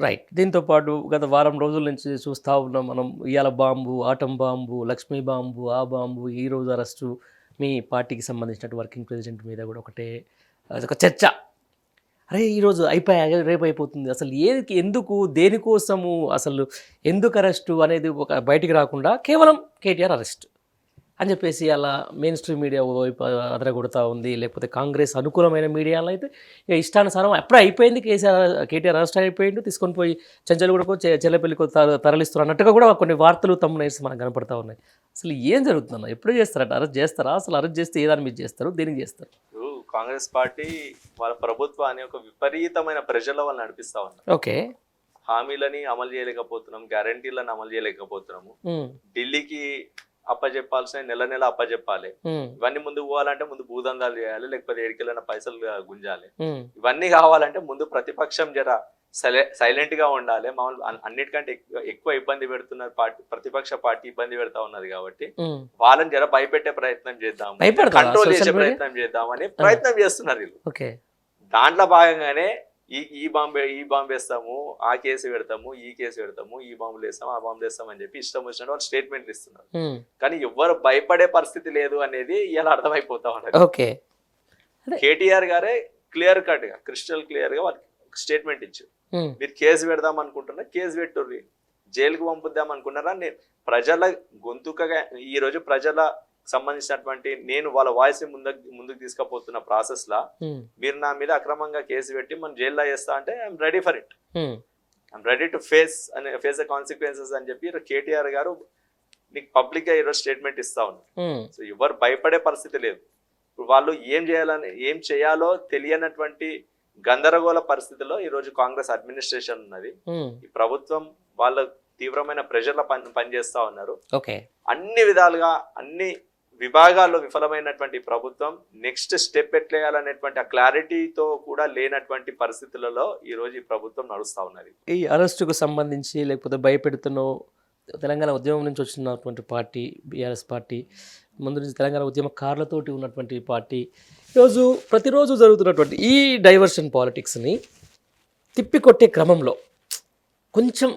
Right. దీంతో పాటు గత వారం రోజుల నుంచి చూస్తా ఉన్నాం మనం. ఇయాల bomb, atom bomb, Lakshmi bomb, ఆ బాంబు, ఈరోజు అరెస్టు. మీ పార్టీకి సంబంధించినట్టు వర్కింగ్ ప్రెసిడెంట్ మీద కూడా ఒకటే అదొక చర్చ. అరే ఈరోజు అయిపోయా, రేపు అయిపోతుంది. అసలు ఏది, ఎందుకు, దేనికోసము, అసలు ఎందుకు అరెస్టు అనేది ఒక బయటికి రాకుండా కేవలం కేటీఆర్ అరెస్ట్ అని చెప్పేసి అలా మెయిన్ స్ట్రీమ్ మీడియా వైపు అదరగొడతా ఉంది. లేకపోతే కాంగ్రెస్ అనుకూలమైన మీడియాలో అయితే ఇక ఇష్టానుసారం అప్పుడే అయిపోయింది, కేటీఆర్ అరెస్ట్ అయిపోయిండు, తీసుకొని పోయి చెంచల్గూడకో చెల్లపల్లికో తరలిస్తారు అన్నట్టుగా కూడా కొన్ని వార్తలు తమ్మునైర్స్ మనకు కనపడతా ఉన్నాయి. అసలు ఏం జరుగుతుందన్న? ఎప్పుడు చేస్తారట? అరెస్ట్ చేస్తారా? అసలు అరెస్ట్ చేస్తే ఏదాని మీద చేస్తారు, దేనికి చేస్తారు? కాంగ్రెస్ పార్టీ వాళ్ళ ప్రభుత్వాన్ని ఒక విపరీతమైన ప్రెషర్ల వల్ల నడిపిస్తా ఉన్నారు. ఓకే, హామీలని అమలు చేయలేకపోతున్నాం, గ్యారంటీలను అమలు చేయలేకపోతున్నాము, ఢిల్లీకి అప్పచెప్పాల్సిన నెల అప్పచెప్పాలి, ఇవన్నీ ముందు పోవాలంటే ముందు భూదందాలు చేయాలి, లేకపోతే ఏడికెళ్ళిన పైసలు గుంజాలి. ఇవన్నీ కావాలంటే ముందు ప్రతిపక్షం జర సైలెంట్ గా ఉండాలి. మామూలు అన్నిటికంటే ఎక్కువ ఇబ్బంది పెడుతున్నారు ప్రతిపక్ష పార్టీ ఇబ్బంది పెడతా ఉన్నది కాబట్టి వాళ్ళని జర భయపెట్టే ప్రయత్నం చేద్దాం, కంట్రోల్ చేసే ప్రయత్నం చేద్దాం అని ప్రయత్నం చేస్తున్నారు వీళ్ళు. దాంట్లో భాగంగానే ఈ బాంబు వేస్తాము, ఆ కేసు పెడతాము, ఈ కేసు పెడతాము, ఈ బాంబులు వేస్తాము, ఆ బాంబులు వేస్తాం అని చెప్పి ఇష్టం వచ్చినట్టు వాళ్ళు స్టేట్మెంట్లు ఇస్తున్నారు. కానీ ఎవరు భయపడే పరిస్థితి లేదు అనేది ఇలా అర్థమైపోతా ఉన్నది. కేటీఆర్ గారే క్లియర్ కట్ గా క్రిస్టల్ క్లియర్ గా వాళ్ళకి స్టేట్మెంట్ ఇచ్చారు. మీరు కేసు పెడదాం అనుకుంటున్నా, కేసు పెట్టుర్రి, జైలుకు పంపుద్దాం అనుకున్నారా? నేను ప్రజల గొంతుకగా ఈ రోజు ప్రజల సంబంధించినటువంటి నేను వాళ్ళ వాయిస్ ని ముందుకు తీసుకుపోతున్న ప్రాసెస్ లా మీరు నా మీద అక్రమంగా కేసు పెట్టి మనం జైల్లో చేస్తా అంటే I'm ready for it, I'm ready to face the consequences అని చెప్పి కేటీఆర్ గారు నీకు పబ్లిక్ గా ఈరోజు స్టేట్మెంట్ ఇస్తా ఉన్నారు. సో ఎవరు భయపడే పరిస్థితి లేదు. ఇప్పుడు వాళ్ళు ఏం చేయాలో తెలియనటువంటి గందరగోళ పరిస్థితిలో ఈ రోజు కాంగ్రెస్ అడ్మినిస్ట్రేషన్ ఉన్నది. ఈ ప్రభుత్వం వాళ్ళ తీవ్రమైన ప్రెషర్ల పనిచేస్తా ఉన్నారు. అన్ని విధాలుగా అన్ని విభాగాల్లో విఫలమైనటువంటి ప్రభుత్వం నెక్స్ట్ స్టెప్ ఎట్లేయాలనేటువంటి ఆ క్లారిటీతో కూడా లేనటువంటి పరిస్థితులలో ఈ రోజు ఈ ప్రభుత్వం నడుస్తా ఉన్నది. ఈ అరెస్టుకు సంబంధించి లేకపోతే భయపెడుతున్న తెలంగాణ ఉద్యమం నుంచి వచ్చినటువంటి పార్టీ బీఆర్ఎస్ పార్టీ, ముందు నుంచి తెలంగాణ ఉద్యమకారులతోటి ఉన్నటువంటి పార్టీ, ప్రతిరోజు జరుగుతున్నటువంటి ఈ డైవర్షన్ పాలిటిక్స్ని తిప్పికొట్టే క్రమంలో కొంచెం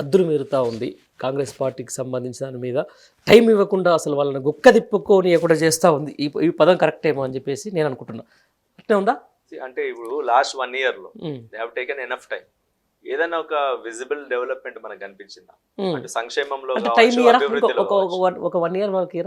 అద్దురు మీరుతూ ఉంది. కాంగ్రెస్ పార్టీకి సంబంధించిన దాని మీద టైం ఇవ్వకుండా అసలు వాళ్ళని గుక్క తిప్పుకొని కూడా చేస్తూ ఉంది. ఈ పదం కరెక్ట్ ఏమో అని చెప్పేసి నేను అనుకుంటున్నా. అట్లే ఉందా? అంటే ఇప్పుడు లాస్ట్ 1 year లో they have taken enough time. ఏదైనా ఒక విజిబుల్ డెవలప్మెంట్ మనకు కనిపించిందా? అంటే సంక్షేమంలో ఒక 1 year వరకు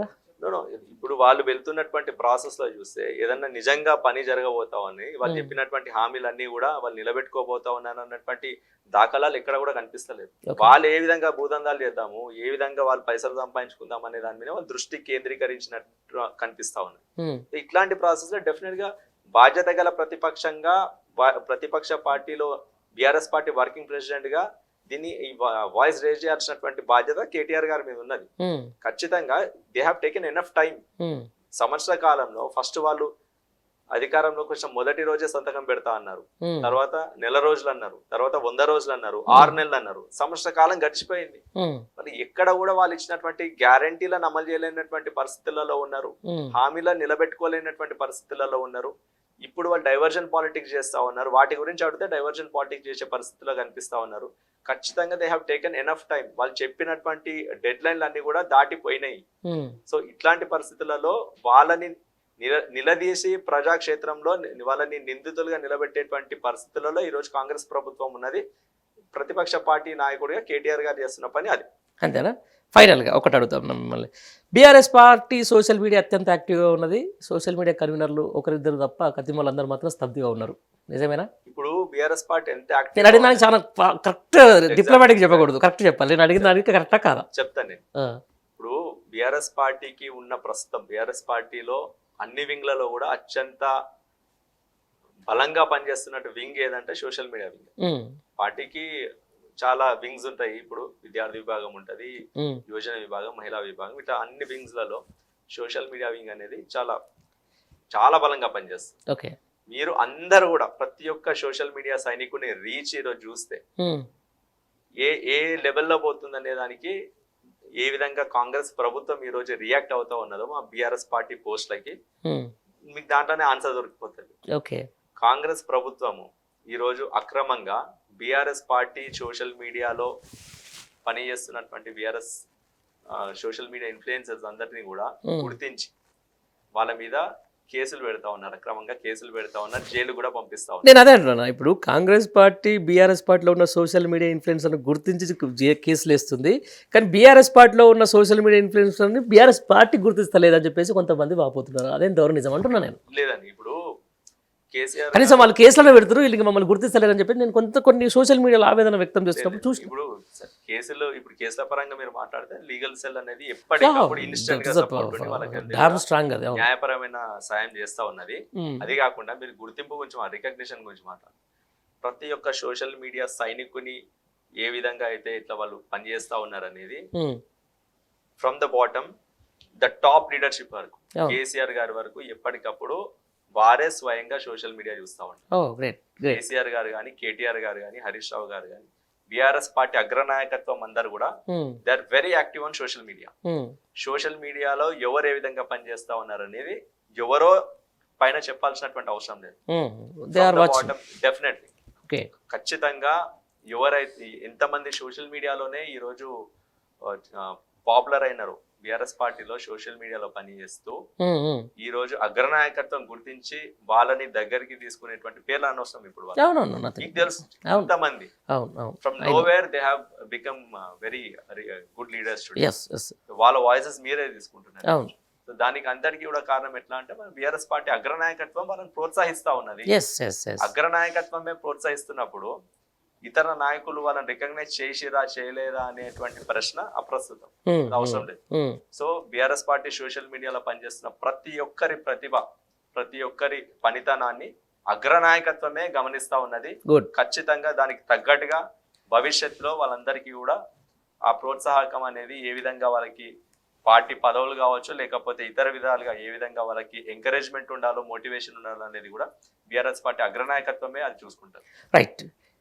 ఇప్పుడు వాళ్ళు వెళ్తున్నటువంటి ప్రాసెస్ లో చూస్తే ఏదన్నా నిజంగా పని జరగబోతామని వాళ్ళు చెప్పినటువంటి హామీలన్నీ కూడా వాళ్ళు నిలబెట్టుకోబోతా ఉన్నారు అన్నటువంటి దాఖలాలు ఎక్కడ కూడా కనిపిస్తలేదు. వాళ్ళు ఏ విధంగా భూదందాలు చేద్దాము, ఏ విధంగా వాళ్ళు పైసలు సంపాదించుకుందాం అనే దాని మీద వాళ్ళు దృష్టి కేంద్రీకరించినట్టు కనిపిస్తా ఉన్నాయి. ఇట్లాంటి ప్రాసెస్ లో డెఫినెట్ గా బాధ్యత గల ప్రతిపక్ష పార్టీలో బీఆర్ఎస్ పార్టీ వర్కింగ్ ప్రెసిడెంట్ గా దీన్ని వాయిస్ రేజ్ చేయాల్సినటువంటి బాధ్యత కేటీఆర్ గారి మీద ఉన్నది. ఖచ్చితంగా they have taken enough time. సంవత్సర కాలంలో ఫస్ట్ వాళ్ళు అధికారంలోకి వచ్చిన మొదటి రోజే సంతకం పెడతా అన్నారు, తర్వాత నెల రోజులు అన్నారు, తర్వాత 100 రోజులు అన్నారు, 6 నెలలు అన్నారు. సంవత్సర కాలం గడిచిపోయింది. మరి ఎక్కడ కూడా వాళ్ళు ఇచ్చినటువంటి గ్యారంటీలను అమలు చేయలేనటువంటి పరిస్థితులలో ఉన్నారు, హామీలను నిలబెట్టుకోలేనటువంటి పరిస్థితులలో ఉన్నారు. ఇప్పుడు వాళ్ళు డైవర్జన్ పాలిటిక్స్ చేస్తా ఉన్నారు. వాటి గురించి అడిగితే డైవర్జన్ పాలిటిక్స్ చేసే పరిస్థితిలో కనిపిస్తా ఉన్నారు. ఖచ్చితంగా they have taken enough time. వాళ్ళు చెప్పినటువంటి డెడ్ లైన్లు అన్ని కూడా దాటిపోయినాయి. సో ఇట్లాంటి పరిస్థితులలో వాళ్ళని నిలదీసి ప్రజాక్షేత్రంలో వాళ్ళని నిందితులుగా నిలబెట్టేటువంటి పరిస్థితులలో ఈరోజు కాంగ్రెస్ ప్రభుత్వం ఉన్నది. ప్రతిపక్ష పార్టీ నాయకుడిగా కేటీఆర్ గారు చేస్తున్న పని అది. అంతేనా? ఫైనల్గా ఒకటి అడుగుతాం మిమ్మల్ని. బీఆర్ఎస్ పార్టీ సోషల్ మీడియా అత్యంత యాక్టివ్గా ఉన్నది. సోషల్ మీడియా కన్వీనర్లు ఒకరిద్దరు తప్ప కతిమలందరూ మాత్రం స్తబ్దుగా ఉన్నారు. నిజమేనా? ఇప్పుడు బీఆర్ఎస్ పార్టీ ఎంత యాక్టివ్, నేను అడిగిన చాలా కరెక్ట్ డిప్లొమాటిక్ చెప్పకూడదు, కరెక్ట్ చెప్పాలి. నేను అడిగిన దానికి కరెక్టా కాదా చెప్తాను నేను. ఇప్పుడు బీఆర్ఎస్ పార్టీకి ఉన్న ప్రస్తుతం బీఆర్ఎస్ పార్టీలో అన్ని వింగ్లలో కూడా అత్యంత బలంగా పనిచేస్తున్నట్టు వింగ్ ఏదంటే సోషల్ మీడియా వింగ్. పార్టీకి చాలా వింగ్స్ ఉంటాయి. ఇప్పుడు విద్యార్థి విభాగం ఉంటది, యువజన విభాగం, మహిళా విభాగం, ఇట్లా అన్ని వింగ్స్ లలో సోషల్ మీడియా వింగ్ అనేది చాలా చాలా బలంగా పనిచేస్తుంది. మీరు అందరు కూడా ప్రతి ఒక్క సోషల్ మీడియా సైనికుని రీచ్ ఈరోజు చూస్తే ఏ లెవెల్లో పోతుంది అనే దానికి ఏ విధంగా కాంగ్రెస్ ప్రభుత్వం ఈ రోజు రియాక్ట్ అవుతా ఉన్నదో మా బీఆర్ఎస్ పార్టీ పోస్టులకి మీకు దాంట్లోనే ఆన్సర్ దొరికిపోతుంది. కాంగ్రెస్ ప్రభుత్వము ఈ రోజు అక్రమంగా బీఆర్ఎస్ పార్టీ సోషల్ మీడియాలో పనిచేస్తున్నటువంటి బీఆర్ఎస్ సోషల్ మీడియా ఇన్ఫ్లుయెన్సర్స్ అందరినీ కూడా గుర్తించి వాళ్ళ మీద కేసులు పెడతా ఉన్నారు, అక్రమంగా కేసులు పెడతా ఉన్నారు, జైలు కూడా పంపిస్తా ఉన్నారు. నేను అదే అంటున్నా, ఇప్పుడు కాంగ్రెస్ పార్టీ బీఆర్ఎస్ పార్టీలో ఉన్న సోషల్ మీడియా ఇన్ఫ్లుయెన్సర్ని గుర్తించి కేసులు వేస్తుంది, కానీ బీఆర్ఎస్ పార్టీలో ఉన్న సోషల్ మీడియా ఇన్ఫ్లుయెన్సర్ని బీఆర్ఎస్ పార్టీ గుర్తిస్తలేదని చెప్పేసి కొంతమంది వాపోతున్నారు. అదేం దౌర నిజం అంటున్నా నేను. లేదండి, ఇప్పుడు కేసీఆర్ కనీసం వాళ్ళు కేసులను పెడుతున్నారు, వీళ్ళకి మమ్మల్ని గుర్తిస్తలేరని చెప్పి నేను కొన్ని సోషల్ మీడియాలో ఆవేదన వ్యక్తం చేస్తున్నప్పుడు చూసి ఇప్పుడు కేసుల పరంగా మీరు మాట్లాడితే లీగల్ సెల్ అనేది ఎప్పటికప్పుడు ఇన్స్టెంట్ గా సపోర్ట్ ఉండి వాళ్ళకి స్ట్రాంగ్ అది న్యాయపరమైన సాయం చేస్తా ఉన్నది. అది కాకుండా మీరు గుర్తింపు గురించి రికగ్నిషన్ గురించి మాట్లాడారు. ప్రతి ఒక్క సోషల్ మీడియా సైనికుని ఏ విధంగా అయితే ఇట్లా వాళ్ళు పనిచేస్తా ఉన్నారు అనేది from the bottom the top leadership వరకు కేసీఆర్ గారి వరకు ఎప్పటికప్పుడు వారే స్వయంగా సోషల్ మీడియా చూస్తా ఉంటారు. కేసీఆర్ గారు కానీ, కేటీఆర్ గారు కానీ, హరీష్ రావు గారు కానీ, బీఆర్ఎస్ పార్టీ అగ్రనాయకత్వం అందరు కూడా they are very active on social media. Social మీడియాలో ఎవరు ఏ విధంగా పనిచేస్తా ఉన్నారు అనేది ఎవరో పైన చెప్పాల్సినటువంటి అవసరం లేదు. డెఫినెట్లీ ఖచ్చితంగా ఎవరైతే ఎంతమంది సోషల్ మీడియాలోనే ఈరోజు పాపులర్ అయినారు బీఆర్ఎస్ పార్టీలో సోషల్ మీడియాలో పనిచేస్తూ ఈ రోజు అగ్రనాయకత్వం గుర్తించి వాళ్ళని దగ్గరికి తీసుకునేటువంటి పేర్లు అనవసరం. ఇప్పుడు మీకు తెలుసు ఎంతమంది from nowhere they have become very good leaders. వాళ్ళ వాయిసెస్ మీరే తీసుకుంటున్నారు. సో దానికి అందరికీ కూడా కారణం ఎట్లా అంటే మన బీఆర్ఎస్ పార్టీ అగ్రనాయకత్వం వాళ్ళని ప్రోత్సహిస్తా ఉన్నది. అగ్రనాయకత్వమే ప్రోత్సహిస్తున్నప్పుడు ఇతర నాయకులు వాళ్ళని రికగ్నైజ్ చేసిరా చేయలేరా అనేటువంటి ప్రశ్న అప్రస్తుతం, అవసరం లేదు. సో బీఆర్ఎస్ పార్టీ సోషల్ మీడియాలో పనిచేస్తున్న ప్రతి ఒక్కరి ప్రతిభ, ప్రతి ఒక్కరి పనితనాన్ని అగ్రనాయకత్వమే గమనిస్తా ఉన్నది. ఖచ్చితంగా దానికి తగ్గట్టుగా భవిష్యత్తులో వాళ్ళందరికీ కూడా ఆ ప్రోత్సాహకం అనేది ఏ విధంగా వాళ్ళకి పార్టీ పదవులు కావచ్చు లేకపోతే ఇతర విధాలుగా ఏ విధంగా వాళ్ళకి ఎంకరేజ్మెంట్ ఉండాలో, మోటివేషన్ ఉండాలో అనేది కూడా బీఆర్ఎస్ పార్టీ అగ్రనాయకత్వమే అది చూసుకుంటారు. రైట్.